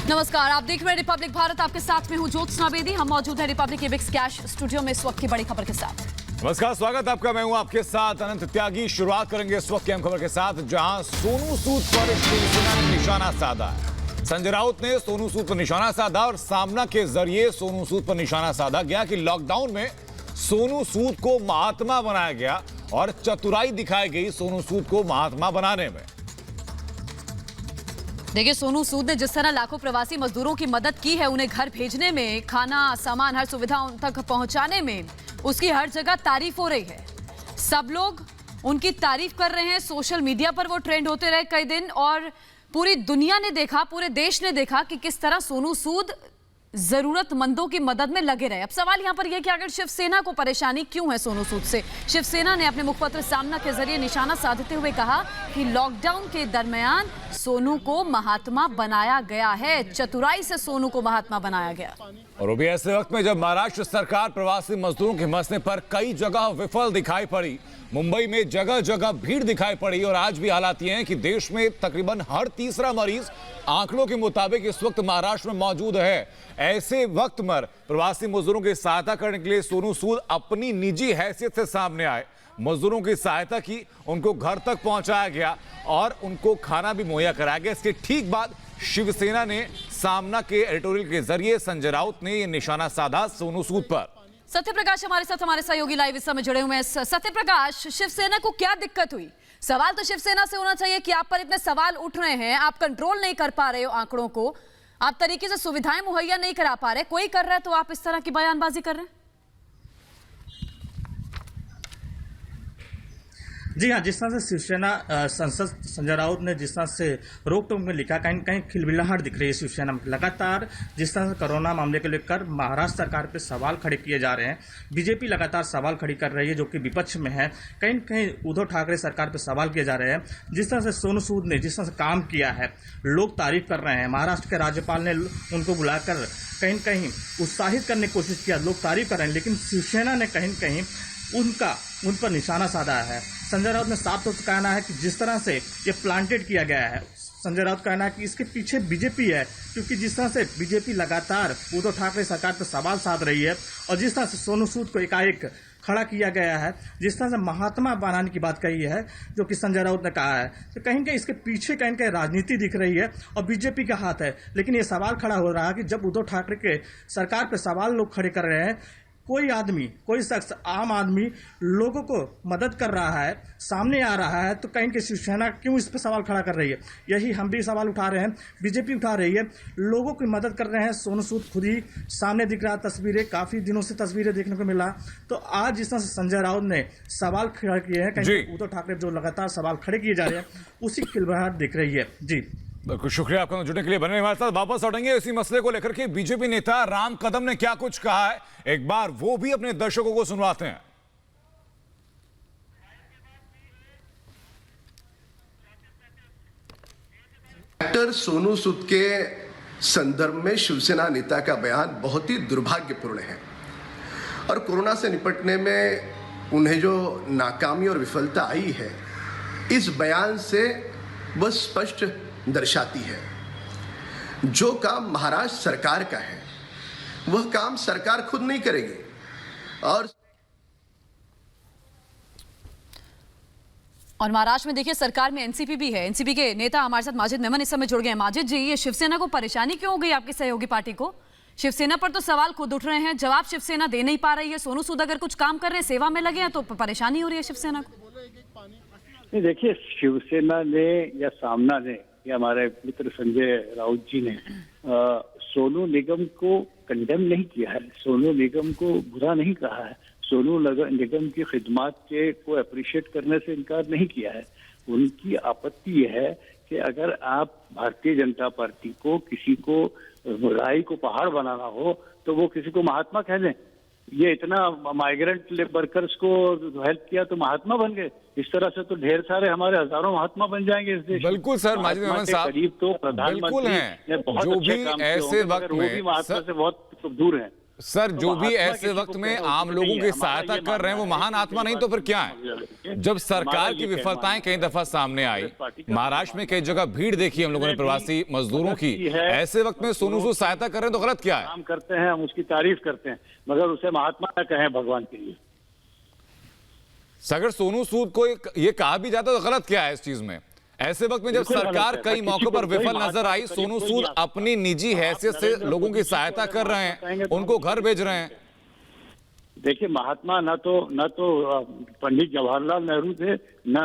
नमस्कार, आप देख रहे हैं रिपब्लिक भारत। आपके साथ में हूं ज्योत्सना बेदी। हम मौजूद हैं रिपब्लिक के बिक्स कैश स्टूडियो में इस वक्त की बड़ी खबर के साथ। नमस्कार, स्वागत आपका। मैं हूं आपके साथ अनंत त्यागी। शुरुआत करेंगे इस वक्त की अहम खबर के साथ, जहां सोनू सूद पर शिवसेना ने निशाना साधा है। संजय राउत ने सोनू सूद पर निशाना साधा और सामना के जरिए सोनू सूद पर निशाना साधा गया कि लॉकडाउन में सोनू सूद को महात्मा बनाया गया और चतुराई दिखाई गई सोनू सूद को महात्मा बनाने में। देखिए, सोनू सूद ने जिस तरह लाखों प्रवासी मजदूरों की मदद की है, उन्हें घर भेजने में, खाना सामान हर सुविधा उन तक पहुंचाने में, उसकी हर जगह तारीफ हो रही है। सब लोग उनकी तारीफ कर रहे हैं। सोशल मीडिया पर वो ट्रेंड होते रहे कई दिन और पूरी दुनिया ने देखा, पूरे देश ने देखा कि किस तरह सोनू सूद जरूरतमंदों की मदद में लगे रहे। अब सवाल यहां पर यह कि आखिर शिवसेना को परेशानी क्यों है सोनू सूद से। शिवसेना ने अपने मुखपत्र सामना के जरिए निशाना साधते हुए कहा कि लॉकडाउन के दरमियान सोनू को महात्मा बनाया गया है, चतुराई से सोनू को महात्मा बनाया गया। और वो भी ऐसे वक्त में जब महाराष्ट्र सरकार प्रवासी मजदूरों के मसले पर कई जगह विफल दिखाई पड़ी। मुंबई में जगह जगह भीड़ दिखाई पड़ी और आज भी हालात ये हैं कि देश में तकरीबन हर तीसरा मरीज आंकड़ों के मुताबिक इस वक्त महाराष्ट्र में मौजूद है। ऐसे वक्त में प्रवासी मजदूरों की सहायता करने के लिए सोनू सूद अपनी निजी हैसियत से सामने आए। मजदूरों की सहायता की, उनको घर तक पहुंचाया गया और उनको खाना भी मुहैया कराया गया। इसके ठीक बाद शिवसेना ने सामना के एडिटोरियल के जरिए संजय राउत ने यह निशाना साधा सोनू सूद पर। सत्यप्रकाश हमारे साथ, हमारे सहयोगी लाइव इस समय जुड़े हुए हैं। सत्यप्रकाश, शिवसेना को क्या दिक्कत हुई? सवाल तो शिवसेना से होना चाहिए कि आप पर इतने सवाल उठ रहे हैं, आप कंट्रोल नहीं कर पा रहे हो आंकड़ों को, आप तरीके से सुविधाएं मुहैया नहीं करा पा रहे, कोई कर रहा है तो आप इस तरह की बयानबाजी कर रहे हैं। जी हाँ, जिस तरह से शिवसेना सांसद संजय राउत ने जिस तरह से रोक टोक में लिखा, कहीं कहीं खिलबिलाहट दिख रही है शिवसेना में। लगातार जिस तरह से कोरोना मामले को लेकर महाराष्ट्र सरकार पे सवाल खड़े किए जा रहे हैं, बीजेपी लगातार सवाल खड़ी कर रही है जो कि विपक्ष में है। कहीं कहीं उद्धव ठाकरे सरकार पे सवाल किए जा रहे हैं। जिस तरह से सोनू सूद ने जिस तरह से काम किया है, लोग तारीफ कर रहे हैं। महाराष्ट्र के राज्यपाल ने उनको बुलाकर कहीं कहीं उत्साहित करने की कोशिश किया, लोग तारीफ कर रहे हैं। लेकिन शिवसेना ने कहीं कहीं उन पर निशाना साधा है। संजय राउत ने साफ तौर पर कहना है कि जिस तरह से ये प्लांटेड किया गया है, संजय राउत का कहना है कि इसके पीछे बीजेपी है, क्योंकि जिस तरह से बीजेपी लगातार उद्धव ठाकरे सरकार पर सवाल साध रही है और जिस तरह से सोनू सूद को एकाएक खड़ा किया गया है, जिस तरह से महात्मा बनाने की बात कही है जो कि संजय राउत ने कहा है, तो कहीं कहीं इसके पीछे कहीं कहीं राजनीति दिख रही है और बीजेपी का हाथ है। लेकिन ये सवाल खड़ा हो रहा है कि जब उद्धव ठाकरे के सरकार पर सवाल लोग खड़े कर रहे हैं, कोई आदमी, कोई शख्स, आम आदमी लोगों को मदद कर रहा है, सामने आ रहा है, तो कहीं कि शिवसेना क्यों इस पर सवाल खड़ा कर रही है? यही हम भी सवाल उठा रहे हैं, बीजेपी उठा रही है। लोगों की मदद कर रहे हैं। सोनू सूद खुद ही सामने दिख रहा, तस्वीरें, काफी दिनों से तस्वीरें देखने को मिला। तो आज जिस तरह से संजय राउत ने सवाल खड़ा किए हैं, कहीं उद्धव ठाकरे जो लगातार सवाल खड़े किए जा रहे हैं, उसी खिलबलाहट दिख रही है। जी बिल्कुल, शुक्रिया आपका जुड़ने के लिए। बने हमारे साथ वापस लौटेंगे इसी मसले को लेकर के बीजेपी नेता राम कदम ने क्या कुछ कहा है, एक बार वो भी अपने दर्शकों को सुनवाते हैं। डॉक्टर सोनू सूद के संदर्भ में शिवसेना नेता का बयान बहुत ही दुर्भाग्यपूर्ण है और कोरोना से निपटने में उन्हें जो नाकामी और विफलता आई है, इस बयान से वह स्पष्ट दर्शाती है जो काम महाराष्ट्र सरकार का है वह काम सरकार खुद नहीं करेगी। और महाराष्ट्र में देखिए, सरकार में एनसीपी भी है। एनसीपी के नेता हमारे साथ माजिद मेमन इस समय जुड़ गए हैं। माजिद जी, ये शिवसेना को परेशानी क्यों हो गई आपकी सहयोगी पार्टी को? शिवसेना पर तो सवाल खुद उठ रहे हैं, जवाब शिवसेना दे नहीं पा रही है। सोनू सूद अगर कुछ काम कर रहे हैं, सेवा में लगे हैं, तो परेशानी हो रही है शिवसेना को। नहीं, देखिए, शिवसेना ने या सामना ने या हमारे मित्र संजय राउत जी ने सोनू निगम को कंडेम नहीं किया है, सोनू निगम को बुरा नहीं कहा है, सोनू निगम की खिदमत के को अप्रिशिएट करने से इनकार नहीं किया है। उनकी आपत्ति यह है कि अगर आप भारतीय जनता पार्टी को, किसी को राई को पहाड़ बनाना हो तो वो किसी को महात्मा कह दें। ये इतना माइग्रेंट वर्कर्स को हेल्प किया तो महात्मा बन गए। इस तरह से तो ढेर सारे हमारे हजारों महात्मा बन जाएंगे इस देश। बिल्कुल सर, माजिद मेमन साहब करीब तो बिल्कुल हैं, ने बहुत जो अच्छे भी काम किए ऐसे होंगे, वक्त मगर वो भी में महात्मा से बहुत दूर हैं। सर तो जो भी महात्मा ऐसे किसी को वक्त में कहना आम उचित लोगों नहीं की है। हमारा सहायता ये कर रहे हैं वो मानना महान है, आत्मा नहीं मेरी तो फिर बात क्या समझिए। है? जब सरकार हमारा की ये कहना विफलताएं है। कई दफा सामने आई, कांग्रेस पार्टी का महाराष्ट्र में मानना कई जगह भीड़ देखी हम लोगों ने प्रवासी मजदूरों की, है, ऐसे वक्त में सोनू सूद सहायता कर रहे हैं तो गलत क्या है? काम करते हैं, हम उसकी तारीफ करते हैं, मगर उसे महात्मा न कहें भगवान के लिए। अगर सोनू सूद को ये कहा भी जाता तो गलत क्या है इस चीज में? ऐसे वक्त में जब बिल्कुल गलत सरकार है। कई किसी मौकों को पर कोई विफल महात्मा नजर आई, के करीब सोनू कोई सूद नहीं आता। अपनी निजी आप हैसियत से नरेंद्र लोगों की मोदी जी को सहायता अगर कर रहे महात्मा हैं, कहेंगे तो उनको हम घर भेज रहे हैं। देखिए, महात्मा न तो पंडित जवाहरलाल नेहरू थे, न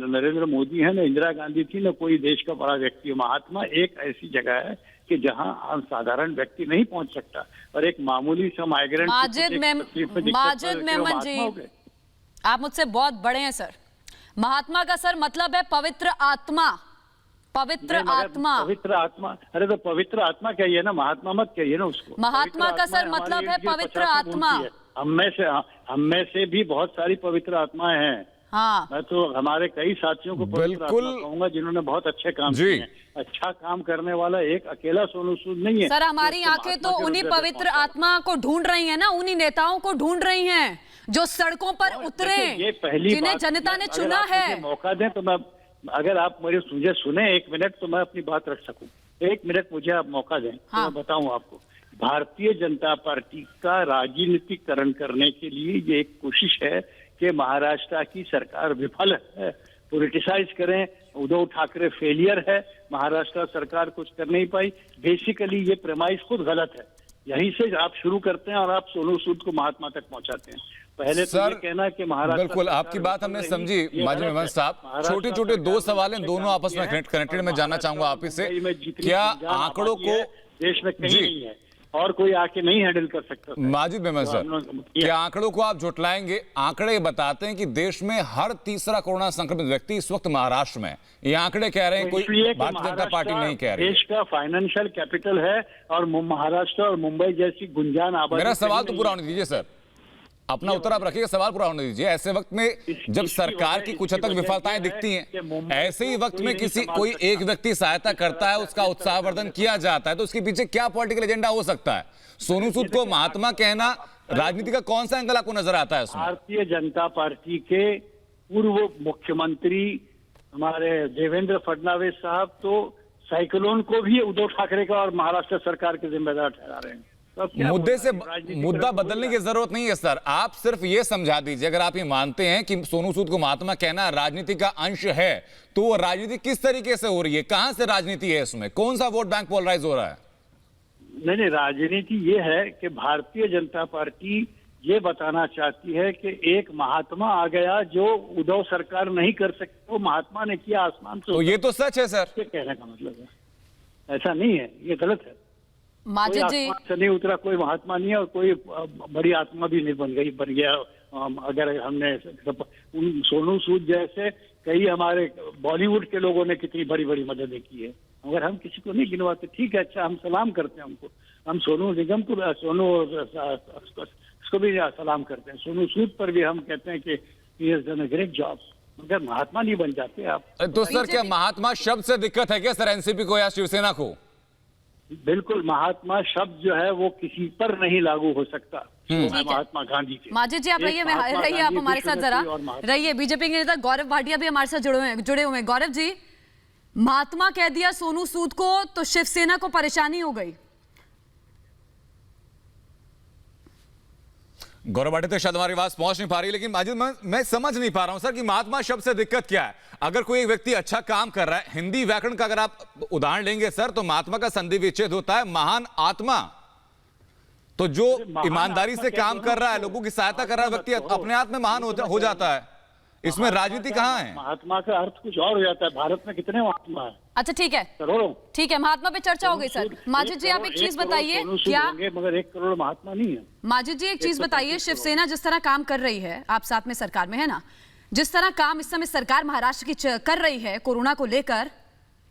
नरेंद्र मोदी है, न इंदिरा गांधी थी, न कोई देश का बड़ा व्यक्ति है। महात्मा एक ऐसी जगह है कि जहां आम साधारण व्यक्ति नहीं पहुंच सकता, और एक मामूली सा माइग्रेंट माजिद मेमन जी, आप मुझसे बहुत बड़े हैं सर। महात्मा का सर मतलब है पवित्र आत्मा, पवित्र आत्मा। पवित्र आत्मा, अरे तो पवित्र आत्मा कहिए ना, महात्मा मत कहिए ना उसको। महात्मा का सर मतलब है पवित्र आत्मा। हम में से भी बहुत सारी पवित्र आत्माएं हैं। हाँ, मैं तो हमारे कई साथियों को पवित्र बिल्कुल आत्मा कहूंगा जिन्होंने बहुत अच्छे काम जी। किए हैं। अच्छा काम करने वाला एक अकेला सोनू सूद नहीं है सर हमारी जो आंखें तो महात्मा के उन्हीं रुतबे तक पवित्र पहुंचा है। आत्मा को ढूंढ रही हैं ना, उन्हीं नेताओं को ढूंढ रही हैं जो सड़कों पर उतरे, देखिए, ये पहली जिन्हें बात जनता ने अगर चुना आप है। मुझे मौका दें तो मैं, अगर आप मुझे सुने 1 मिनट तो मैं अपनी बात रख सकूं। 1 मिनट मुझे आप मौका दें तो हाँ। मैं बताऊं आपको। भारतीय जनता पार्टी का राजनीतिकरण करने के लिए ये एक कोशिश है कि महाराष्ट्र की सरकार विफल है, पॉलिटिसाइज करें, उद्धव ठाकरे फेलियर है, महाराष्ट्र सरकार कुछ कर नहीं पाई। बेसिकली ये प्रेमाइस खुद गलत है। यहीं से आप शुरू करते हैं और आप सोनू सूद को महात्मा तक पहुंचाते हैं। पहले तो सर, ये कहना कि महाराष्ट्र बिल्कुल सरकार आपकी बात हमने विफल समझी रही, ये माजिद गलत मेमन है। साहब। महाराष्ट्र छोटे छोटे सरकार दो ने सवाल हैं, अच्छे दोनों काम आपस में किए हैं, कनेक्टेड में जानना चाहूंगा आप ही से। मुंबई में जितनी क्या गुंजान आंकड़ों आबादी है, को देश में कहीं जी। नहीं है और कोई आके नहीं हैंडल कर सकता था। माजिद मेमन तो सर, हम लोग- क्या आंकड़ों को आप झुटलाएंगे? आंकड़े बताते हैं कि देश में हर तीसरा कोरोना संक्रमित व्यक्ति इस वक्त महाराष्ट्र में है। ये आंकड़े कह रहे हैं, कोई इसलिए कि भारतीय जनता पार्टी नहीं कह रही है। देश का फाइनेंशियल कैपिटल है और महाराष्ट्र और मुंबई जैसी गुंजान आबादी। मेरा सवाल तो कहीं पूरा नहीं होने दीजिए सर, अपना उत्तर आप रखिएगा, सवाल पूरा होने दीजिए। ऐसे वक्त में जब सरकार की कुछ हद तक विफलताएं दिखती हैं, ऐसे ही वक्त में किसी कोई एक व्यक्ति सहायता करता है, उसका उत्साहवर्धन किया जाता है, तो उसके पीछे क्या पॉलिटिकल एजेंडा हो सकता है? सोनू सूद को महात्मा कहना राजनीति का कौन सा एंगल आपको नजर आता है उसमें? भारतीय जनता पार्टी के पूर्व मुख्यमंत्री हमारे देवेंद्र फडणवीस साहब तो साइक्लोन को भी उद्धव ठाकरे का और महाराष्ट्र सरकार के जिम्मेदार ठहरा रहे हैं। तो अब क्या मुद्दे से बोलना है? राजनीतिक मुद्दा रंग बदलने की जरूरत नहीं है सर, आप सिर्फ ये समझा दीजिए, अगर आप ये मानते हैं कि सोनू सूद को महात्मा कहना राजनीति का अंश है, तो वो राजनीति किस तरीके से हो रही है? कहां से राजनीति है इसमें? कौन सा वोट बैंक पोलराइज हो रहा है? नहीं, राजनीति ये है कि भारतीय जनता पार्टी ये बताना चाहती है कि एक महात्मा आ गया जो उद्धव सरकार नहीं कर सकती, वो महात्मा ने किया आसमान से। तो ये तो सच है सर। ये कहने का मतलब है, ऐसा नहीं है, ये गलत है। कोई माजिद जी, आसमान से नहीं उतरा, कोई महात्मा नहीं है और कोई बड़ी आत्मा भी नहीं बन गया। अगर हमने सोनू सूद जैसे कई हमारे बॉलीवुड के लोगों ने कितनी बड़ी बड़ी मददें की है, अगर हम किसी को नहीं गिनवाते, ठीक है, अच्छा, हम सलाम करते हैं हमको, हम सोनू निगम को, उसको भी सलाम करते हैं, सोनू सूद पर भी हम कहते हैं कि he has done a great job, मगर महात्मा नहीं बन जाते आप। तो सर क्या महात्मा शब्द से दिक्कत है क्या सर एनसीपी को या शिवसेना को? बिल्कुल, महात्मा शब्द जो है वो किसी पर नहीं लागू हो सकता। महात्मा गांधी के। माजिद जी आप रहिए, आप हमारे साथ जरा रहिए। बीजेपी के नेता गौरव भाटिया भी हमारे साथ जुड़े हुए हैं। गौरव जी, महात्मा कह दिया सोनू सूद को तो शिवसेना को परेशानी हो गई। गौरव भाटिया तो शायद हमारी आवाज पहुंच नहीं पा रही, लेकिन माजिद मैं समझ नहीं पा रहा हूं सर कि महात्मा शब्द से दिक्कत क्या है? अगर कोई एक व्यक्ति अच्छा काम कर रहा है, हिंदी व्याकरण का अगर आप उदाहरण लेंगे सर, तो महात्मा का संधि विच्छेद होता है महान आत्मा। तो जो ईमानदारी से काम कर रहा है, लोगों की सहायता कर रहा है व्यक्ति अपने आप में महान हो जाता है। इसमें राजनीति कहां है? महात्मा का अर्थ कुछ और हो जाता है। भारत में कितने महात्मा है? अच्छा ठीक है, करोड़ों। ठीक है, महात्मा पे चर्चा हो गई सर। माजिद जी आप एक चीज बताइए, क्या मगर 1 करोड़ महात्मा नहीं है। माजिद जी एक चीज बताइए, शिवसेना जिस तरह काम कर रही है, आप साथ में सरकार में है ना, जिस तरह काम इस समय सरकार महाराष्ट्र की कर रही है कोरोना को लेकर,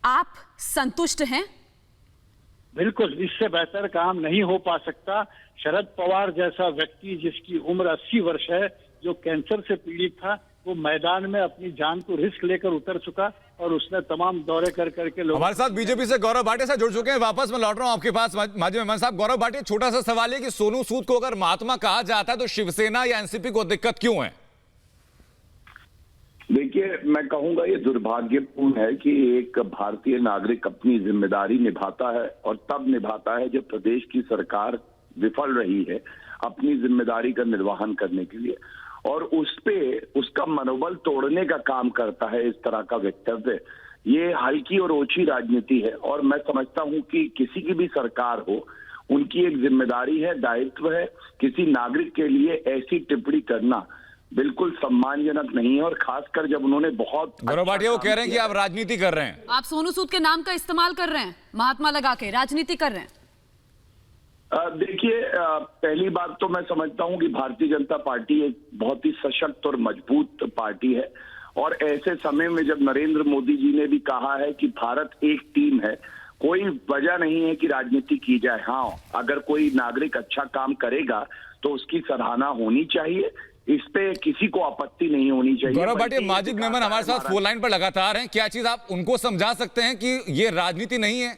आप संतुष्ट हैं? बिल्कुल, इससे बेहतर काम नहीं हो पा सकता। शरद पवार जैसा व्यक्ति जिसकी उम्र 80 वर्ष है, जो कैंसर से पीड़ित था, वो मैदान में अपनी जान को रिस्क लेकर उतर चुका और उसने तमाम दौरे कर करके लोग। हमारे साथ बीजेपी से गौरव भाटिया साहब जुड़ चुके हैं। वापस मैं लौट रहा हूं आपके पास माजी मेहमान साहब। गौरव भाटिया, छोटा सा सवाल है कि सोनू सूद को अगर महात्मा कहा जाता है तो शिवसेना या एनसीपी को दिक्कत क्यों है? देखिए, मैं कहूंगा ये दुर्भाग्यपूर्ण है कि एक भारतीय नागरिक अपनी जिम्मेदारी निभाता है और तब निभाता है जब प्रदेश की सरकार विफल रही है अपनी जिम्मेदारी का निर्वहन करने के लिए, और उस पे उसका मनोबल तोड़ने का काम करता है इस तरह का वक्तव्य। ये हल्की और ओछी राजनीति है और मैं समझता हूं कि किसी की भी सरकार हो, उनकी एक जिम्मेदारी है, दायित्व है। किसी नागरिक के लिए ऐसी टिप्पणी करना बिल्कुल सम्मानजनक नहीं है, और खासकर जब उन्होंने बहुत। गौरव भाटिया वो कह रहे हैं कि आप राजनीति कर रहे हैं, आप सोनू सूद के नाम का इस्तेमाल कर रहे हैं, महात्मा लगा के राजनीति कर रहे हैं। देखिए, पहली बात तो मैं समझता हूं कि भारतीय जनता पार्टी एक बहुत ही सशक्त और मजबूत पार्टी है, और ऐसे समय में जब नरेंद्र मोदी जी ने भी कहा है कि भारत एक टीम है, कोई वजह नहीं है कि राजनीति की जाए। हाँ, अगर कोई नागरिक अच्छा काम करेगा तो उसकी सराहना होनी चाहिए, इस पे किसी को आपत्ति नहीं होनी चाहिए। गौरव भाटिया, माजिद मेमन हमारे साथ फोन लाइन पर लगातार हैं। क्या चीज आप उनको समझा सकते हैं कि ये राजनीति नहीं है?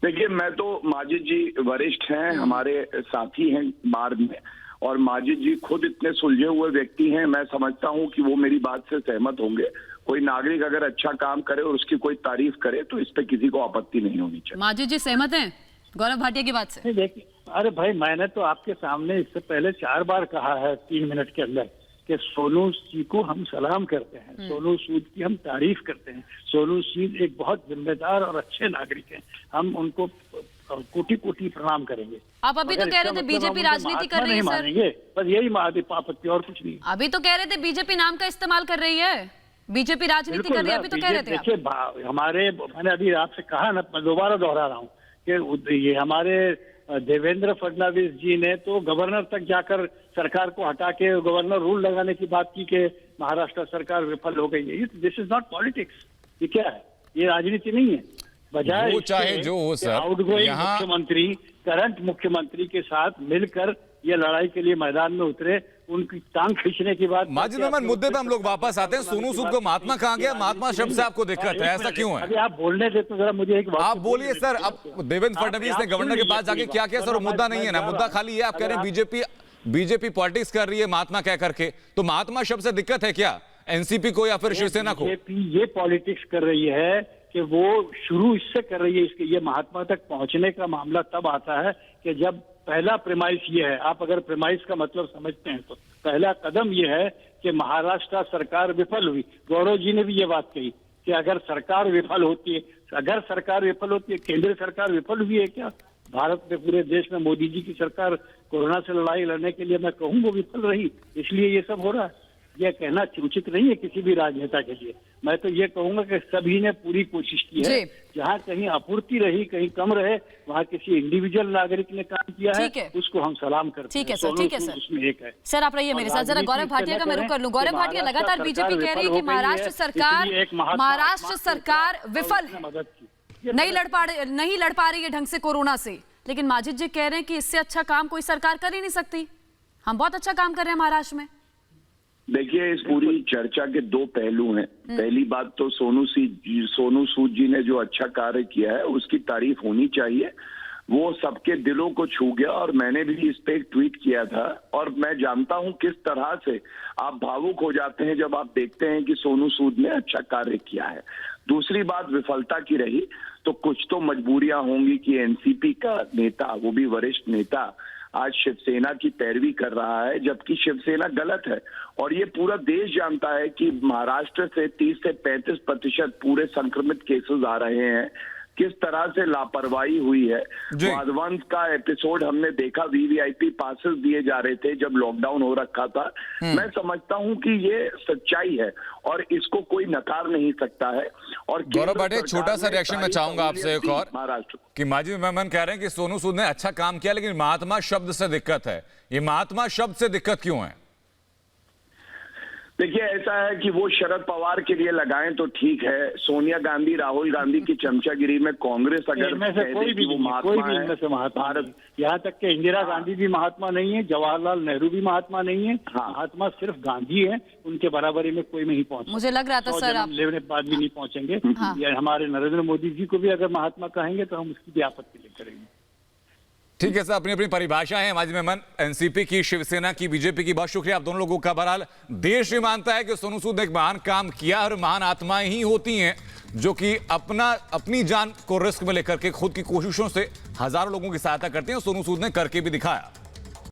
देखिए, मैं तो माजिद जी वरिष्ठ हैं, हमारे साथी हैं बार में, और माजिद जी खुद इतने सुलझे हुए व्यक्ति हैं, मैं समझता हूं कि वो मेरी बात से सहमत होंगे। कोई नागरिक अगर अच्छा काम करे और उसकी कोई तारीफ करे तो इस पे किसी को आपत्ति नहीं होनी चाहिए। माजिद जी सहमत हैं गौरव भाटिया की बात से? देखिए, अरे भाई, मैंने तो आपके सामने इससे पहले 4 बार कहा है 3 मिनट के अंदर कि सोनू जी को हम सलाम करते हैं, सोनू सूद की हम तारीफ करते हैं। सोनू सूद एक बहुत जिम्मेदार और अच्छे नागरिक हैं, हम उनको कोटि कोटि प्रणाम करेंगे। आप अभी तो कह रहे थे बीजेपी राजनीति कर रही है सर, बस यही आपत्ति और कुछ नहीं। अभी तो कह रहे थे बीजेपी नाम का इस्तेमाल कर रही है, बीजेपी राजनीति कर रही है, अभी तो कह रहे थे। देखिए, हमारे, मैंने अभी आपसे कहा ना, मैं दोबारा दोहरा रहा हूँ कि ये हमारे देवेंद्र फडणवीस जी ने तो गवर्नर तक जाकर सरकार को हटा के गवर्नर रूल लगाने की बात की कि महाराष्ट्र सरकार विफल हो गई है। दिस इज नॉट पॉलिटिक्स, ये क्या है? ये राजनीति नहीं है। बजाय वो चाहे जो हो सर, आउटगोइंग मुख्यमंत्री करंट मुख्यमंत्री के साथ मिलकर ये लड़ाई के लिए मैदान में उतरे, उनकी टांग खींचने की बात। माजिद मेमन, मुद्दे पे हम लोग वापस आते हैं। सोनू सूद को महात्मा कहा गया, महात्मा शब्द से आपको दिक्कत है, ऐसा क्यों है? अभी आप बोलने देते तो जरा मुझे एक बात आप बोलिए सर। अब देवेंद्र फडणवीस ने गवर्नर के पास जाके क्या किया सर? मुद्दा नहीं है ना, मुद्दा खाली है आप कह रहे हैं बीजेपी पॉलिटिक्स कर रही है महात्मा कह करके, तो महात्मा शब्द से दिक्कत है क्या एनसीपी को या फिर शिवसेना को? ये पॉलिटिक्स कर रही है कि वो शुरू इससे कर रही है, इसके ये महात्मा तक पहुंचने का मामला तब आता है कि जब पहला प्रेमाइस ये है, आप अगर प्रेमाइस का मतलब समझते हैं तो पहला कदम ये है कि महाराष्ट्र सरकार विफल हुई। गौरव जी ने भी ये बात कही कि अगर सरकार विफल होती है, केंद्र सरकार विफल हुई है क्या? भारत में, पूरे देश में मोदी जी की सरकार कोरोना से लड़ाई लड़ने के लिए मैं कहूँ वो विफल रही, इसलिए ये सब हो रहा है। यह कहना उचित नहीं है किसी भी राजनेता के लिए। मैं तो ये कहूंगा कि सभी ने पूरी कोशिश की है, जहाँ कहीं आपूर्ति रही, कहीं कम रहे, वहाँ किसी इंडिविजुअल नागरिक ने काम किया है, उसको हम सलाम करते हैं। ठीक है सर, ठीक है सर, उसमें एक है। सर आप रहिए मेरे साथ जरा। गौरव भाटिया का मैं रुक कर लूं। गौरव भाटिया, लगातार बीजेपी कह रही है कि महाराष्ट्र सरकार विफल है, नहीं लड़ पा रही है ढंग से कोरोना से, लेकिन माजिद जी कह रहे हैं कि इससे अच्छा काम कोई सरकार कर ही नहीं सकती, हम बहुत अच्छा काम कर रहे हैं महाराष्ट्र में। देखिए, इस पूरी चर्चा के 2 पहलू हैं। पहली बात तो सोनू सूद जी ने जो अच्छा कार्य किया है उसकी तारीफ होनी चाहिए, वो सबके दिलों को छू गया, और मैंने भी इस पे एक ट्वीट किया था, और मैं जानता हूं किस तरह से आप भावुक हो जाते हैं जब आप देखते हैं कि सोनू सूद ने अच्छा कार्य किया है। दूसरी बात विफलता की रही तो कुछ तो मजबूरियां होंगी कि एनसीपी का नेता, वो भी वरिष्ठ नेता, आज शिवसेना की पैरवी कर रहा है, जबकि शिवसेना गलत है। और ये पूरा देश जानता है कि महाराष्ट्र से 30 से 35% पूरे संक्रमित केसेस आ रहे हैं, किस तरह से लापरवाही हुई है। वाधवांश का एपिसोड हमने देखा, वीवीआईपी पासेस दिए जा रहे थे जब लॉकडाउन हो रखा था। मैं समझता हूं कि ये सच्चाई है और इसको कोई नकार नहीं सकता है। और गौरव भाटिया, छोटा सा रिएक्शन मैं चाहूंगा आपसे एक और, महाराष्ट्र कि माजिद मेमन कह रहे हैं कि सोनू सूद ने अच्छा काम किया लेकिन महात्मा शब्द से दिक्कत है। ये महात्मा शब्द से दिक्कत क्यों है? देखिए, ऐसा है कि वो शरद पवार के लिए लगाएं तो ठीक है। सोनिया गांधी, राहुल गांधी की चमचागिरी में कांग्रेस अगर इनमें से कोई भी वो नहीं है, कोई भी इनमें से महात्मा भारत, नहीं। यहाँ तक कि इंदिरा गांधी भी महात्मा नहीं है, जवाहरलाल नेहरू भी महात्मा नहीं है। हाँ। महात्मा सिर्फ गांधी है, उनके बराबरी में कोई नहीं पहुंच। मुझे लग रहा था सर आप लेने के बाद भी नहीं पहुंचेंगे। हाँ। या हमारे नरेंद्र मोदी जी को भी अगर महात्मा कहेंगे तो हम उसकी भी आपत्ति नहीं करेंगे। ठीक है सर, अपनी अपनी परिभाषा है। हमारे मेहमान एनसीपी की, शिवसेना की, बीजेपी की, बहुत शुक्रिया आप दोनों लोगों का। बहरहाल देश ये मानता है कि सोनू सूद ने एक महान काम किया और महान आत्माएं ही होती हैं जो कि अपनी जान को रिस्क में लेकर के खुद की कोशिशों से हजारों लोगों की सहायता करते हैं और सोनू सूद ने करके भी दिखाया।